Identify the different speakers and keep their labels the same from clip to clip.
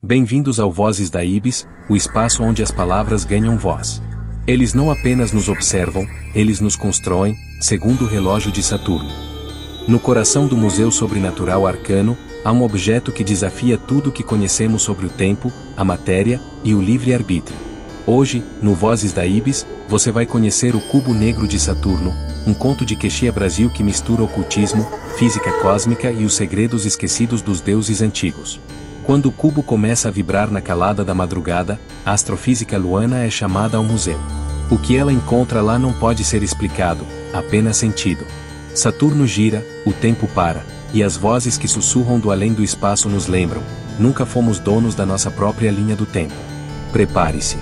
Speaker 1: Bem-vindos ao Vozes da Ibis, o espaço onde as palavras ganham voz. Eles não apenas nos observam, eles nos constroem, segundo o relógio de Saturno. No coração do Museu Sobrenatural Arcano, há um objeto que desafia tudo o que conhecemos sobre o tempo, a matéria e o livre-arbítrio. Hoje, no Vozes da Ibis, você vai conhecer o Cubo Negro de Saturno, um conto de Keshia Brasil que mistura ocultismo, física cósmica e os segredos esquecidos dos deuses antigos. Quando o cubo começa a vibrar na calada da madrugada, a astrofísica Luana é chamada ao museu. O que ela encontra lá não pode ser explicado, apenas sentido. Saturno gira, o tempo para, e as vozes que sussurram do além do espaço nos lembram: nunca fomos donos da nossa própria linha do tempo. Prepare-se.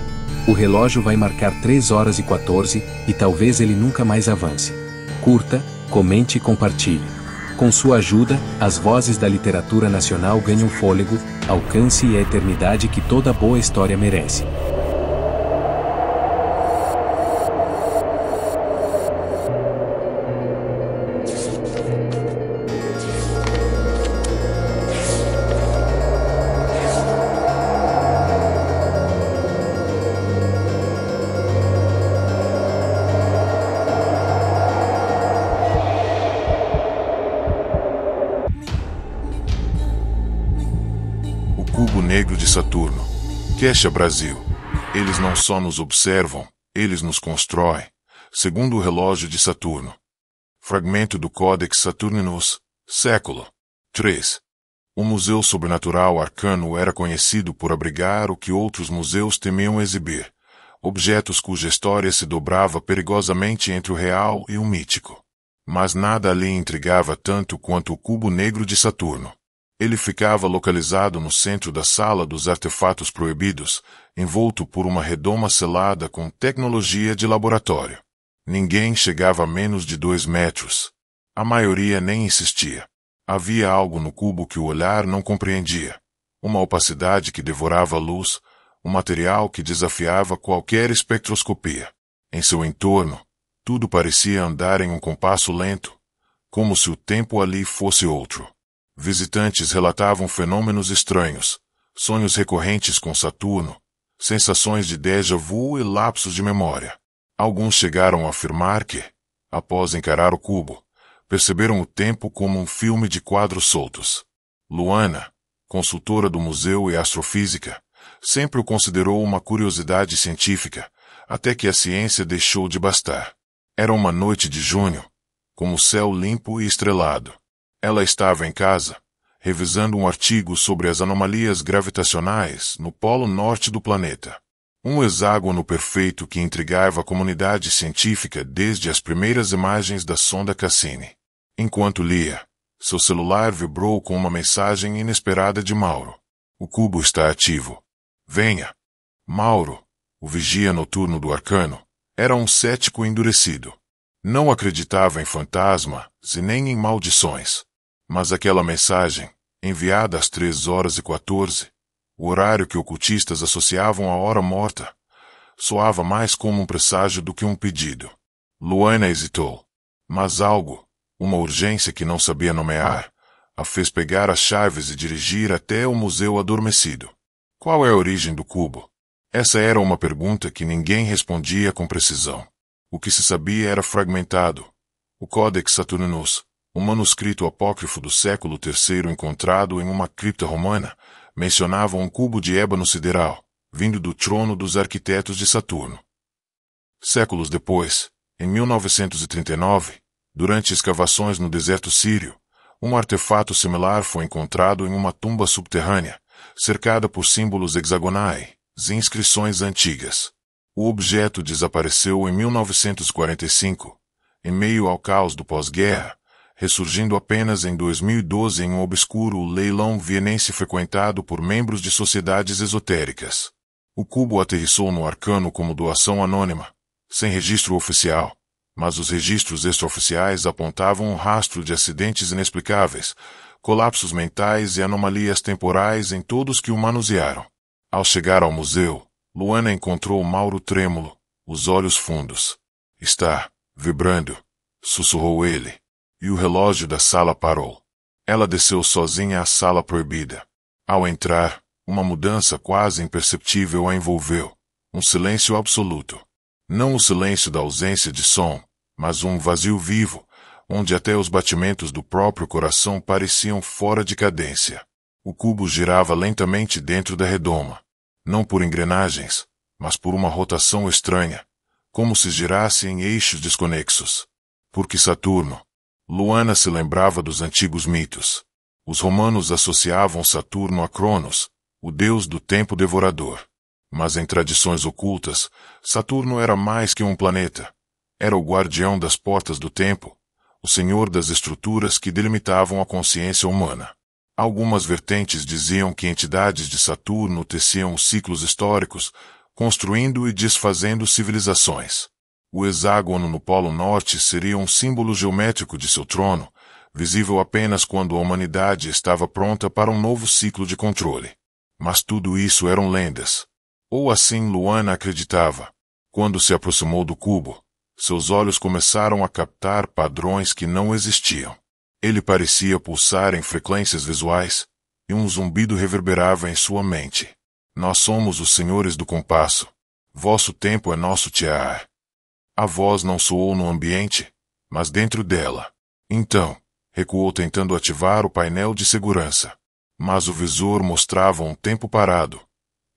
Speaker 1: O relógio vai marcar 3h14, e talvez ele nunca mais avance. Curta, comente e compartilhe. Com sua ajuda, as vozes da literatura nacional ganham fôlego, alcance e a eternidade que toda boa história merece.
Speaker 2: Cubo Negro de Saturno. Keshia Brasil. Eles não só nos observam, eles nos constroem, segundo o relógio de Saturno. Fragmento do Codex Saturninus, século III. O Museu Sobrenatural Arcano era conhecido por abrigar o que outros museus temiam exibir, objetos cuja história se dobrava perigosamente entre o real e o mítico. Mas nada ali intrigava tanto quanto o Cubo Negro de Saturno. Ele ficava localizado no centro da sala dos artefatos proibidos, envolto por uma redoma selada com tecnologia de laboratório. Ninguém chegava a menos de 2 metros. A maioria nem insistia. Havia algo no cubo que o olhar não compreendia. Uma opacidade que devorava a luz, um material que desafiava qualquer espectroscopia. Em seu entorno, tudo parecia andar em um compasso lento, como se o tempo ali fosse outro. Visitantes relatavam fenômenos estranhos, sonhos recorrentes com Saturno, sensações de déjà vu e lapsos de memória. Alguns chegaram a afirmar que, após encarar o cubo, perceberam o tempo como um filme de quadros soltos. Luana, consultora do museu e astrofísica, sempre o considerou uma curiosidade científica, até que a ciência deixou de bastar. Era uma noite de junho, com o céu limpo e estrelado. Ela estava em casa, revisando um artigo sobre as anomalias gravitacionais no polo norte do planeta. Um hexágono perfeito que intrigava a comunidade científica desde as primeiras imagens da sonda Cassini. Enquanto lia, seu celular vibrou com uma mensagem inesperada de Mauro. O cubo está ativo. Venha. Mauro, o vigia noturno do Arcano, era um cético endurecido. Não acreditava em fantasmas e nem em maldições. Mas aquela mensagem, enviada às 3h14, o horário que ocultistas associavam à hora morta, soava mais como um presságio do que um pedido. Luana hesitou, mas algo, uma urgência que não sabia nomear, a fez pegar as chaves e dirigir até o museu adormecido. Qual é a origem do cubo? Essa era uma pergunta que ninguém respondia com precisão. O que se sabia era fragmentado. O Codex Saturninus, um manuscrito apócrifo do século III encontrado em uma cripta romana, mencionava um cubo de ébano sideral, vindo do trono dos arquitetos de Saturno. Séculos depois, em 1939, durante escavações no deserto sírio, um artefato similar foi encontrado em uma tumba subterrânea, cercada por símbolos hexagonais e inscrições antigas. O objeto desapareceu em 1945, em meio ao caos do pós-guerra, ressurgindo apenas em 2012 em um obscuro leilão vienense frequentado por membros de sociedades esotéricas. O cubo aterrissou no Arcano como doação anônima, sem registro oficial, mas os registros extraoficiais apontavam um rastro de acidentes inexplicáveis, colapsos mentais e anomalias temporais em todos que o manusearam. Ao chegar ao museu, Luana encontrou Mauro trêmulo, os olhos fundos. Está vibrando, sussurrou ele. E o relógio da sala parou. Ela desceu sozinha à sala proibida. Ao entrar, Uma mudança quase imperceptível a envolveu. Um silêncio absoluto. Não o silêncio da ausência de som, mas um vazio vivo, onde até os batimentos do próprio coração pareciam fora de cadência. O cubo girava lentamente dentro da redoma. Não por engrenagens, mas por uma rotação estranha, como se girasse em eixos desconexos. Porque Saturno. Luana se lembrava dos antigos mitos. Os romanos associavam Saturno a Cronos, o deus do tempo devorador. Mas em tradições ocultas, Saturno era mais que um planeta. Era o guardião das portas do tempo, o senhor das estruturas que delimitavam a consciência humana. Algumas vertentes diziam que entidades de Saturno teciam os ciclos históricos, construindo e desfazendo civilizações. O hexágono no Polo Norte seria um símbolo geométrico de seu trono, visível apenas quando a humanidade estava pronta para um novo ciclo de controle. Mas tudo isso eram lendas. Ou assim Luana acreditava. Quando se aproximou do cubo, seus olhos começaram a captar padrões que não existiam. Ele parecia pulsar em frequências visuais, e um zumbido reverberava em sua mente. Nós somos os senhores do compasso. Vosso tempo é nosso tiar. A voz não soou no ambiente, mas dentro dela. Então, recuou tentando ativar o painel de segurança. Mas o visor mostrava um tempo parado.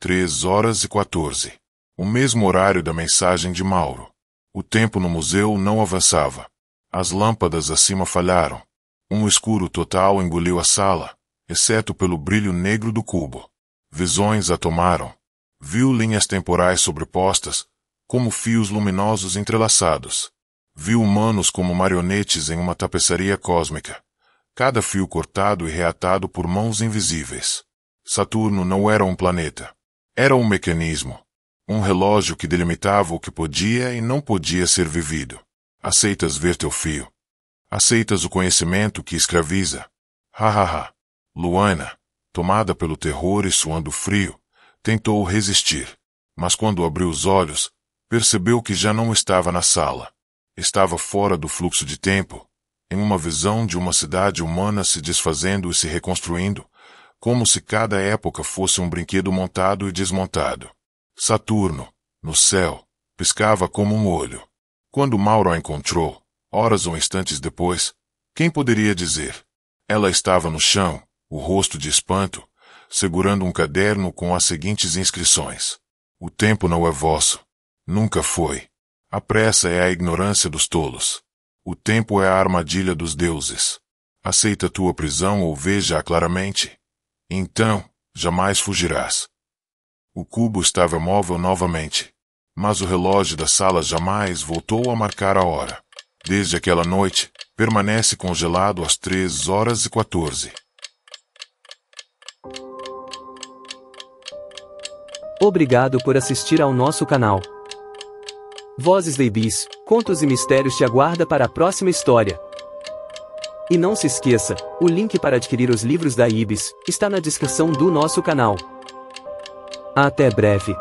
Speaker 2: 3h14. O mesmo horário da mensagem de Mauro. O tempo no museu não avançava. As lâmpadas acima falharam. Um escuro total engoliu a sala, exceto pelo brilho negro do cubo. Visões a tomaram. Viu linhas temporais sobrepostas, como fios luminosos entrelaçados. Viu humanos como marionetes em uma tapeçaria cósmica. Cada fio cortado e reatado por mãos invisíveis. Saturno não era um planeta. Era um mecanismo. Um relógio que delimitava o que podia e não podia ser vivido. Aceitas ver teu fio? Aceitas o conhecimento que escraviza? Ha. Luana, tomada pelo terror e suando frio, tentou resistir. Mas quando abriu os olhos, percebeu que já não estava na sala. Estava fora do fluxo de tempo, em uma visão de uma cidade humana se desfazendo e se reconstruindo, como se cada época fosse um brinquedo montado e desmontado. Saturno, no céu, piscava como um olho. Quando Mauro a encontrou, horas ou instantes depois, quem poderia dizer? Ela estava no chão, o rosto de espanto, segurando um caderno com as seguintes inscrições. O tempo não é vosso. Nunca foi. A pressa é a ignorância dos tolos. O tempo é a armadilha dos deuses. Aceita tua prisão ou veja-a claramente. Então, jamais fugirás. O cubo estava móvel novamente, mas o relógio da sala jamais voltou a marcar a hora. Desde aquela noite, permanece congelado às 3h14.
Speaker 3: Obrigado por assistir ao nosso canal. Vozes da Ibis, Contos e Mistérios te aguarda para a próxima história. E não se esqueça, o link para adquirir os livros da Ibis está na descrição do nosso canal. Até breve.